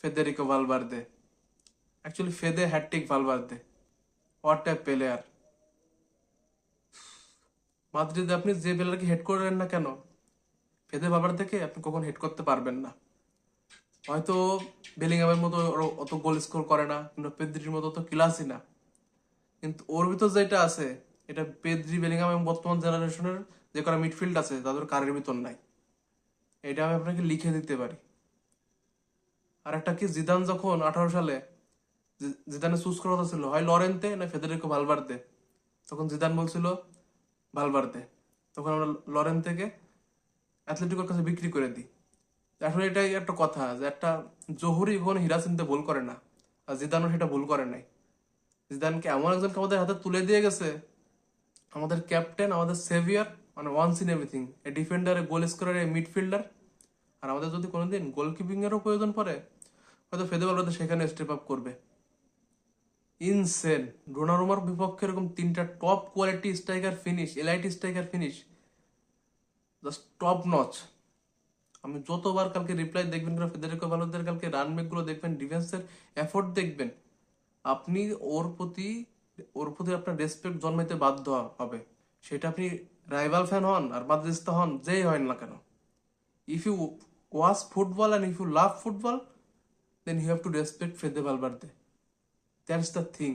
Federico Valverde. Actually, Fede hat-trick Valverde. What a player. মাদ্রিদে আপনি যে প্লেয়ারকে হেড করেন না কেন, ফেদে ভালভার্দেকে আপনি কখন হেড করতে পারবেন না। হয়তো বেলিংহামের মতো অত গোল স্কোর করে না, কিন্তু পেদ্রির মতো তো ক্লাসই না, কিন্তু ওর ভিতর যেটা আছে এটা পেদ্রি, বেলিংহাম এবং বর্তমান জেনারেশনের যে করা মিডফিল্ড আছে তাদের কারের ভিতর নাই। এটা আমি আপনাকে লিখে দিতে পারি। আর একটা কি, জিদান যখন 18 সালে জিদানে চুজ করার কথা ছিল হয় লরেন্তে না ফেদেরিকো ভালভার্দে, তখন জিদান বলছিল ভালভার্দে। তখন আমরা লরেন্তেকে অ্যাথলেটিকোর কাছে বিক্রি করে দিই। আসলে এটাই একটা কথা যে একটা জহুরি কখনো হীরা চিনতে ভুল করে না, আর জিদানও সেটা ভুল করে নাই। জিদানকে এমন একজনকে আমাদের হাতে তুলে দিয়ে গেছে, আমাদের ক্যাপ্টেন, আমাদের সেভিয়ার, মানে once in everything, a defender, a goal scorer, a midfielder. আর আমাদের যদি কোনোদিন গোলকিপিং এরও প্রয়োজন পড়ে, হয়তো ফেদে ভালভার্দে সেখানে স্টেপ আপ করবে। ইনসেন। ডোনারুমার বিপক্ষে এরকম তিনটা top quality striker finish, elite striker finish, just top notch. আমি যতবার কালকে রিপ্লাই দেখবেন কিনা ফেদেরিকো ভালভার্দের, কালকে রান গুলো দেখবেন, ডিফেন্সের এফোর্ট দেখবেন, আপনি ওর প্রতি আপনার রেসপেক্ট জন্মাইতে বাধ্য হবে। সেটা আপনি রাইভাল ফ্যান হন আর মাদ্রিস্তা হন, যেই হয় না কেন। If you watch football and if you love football, then you have to respect Fede Valverde. That's the thing.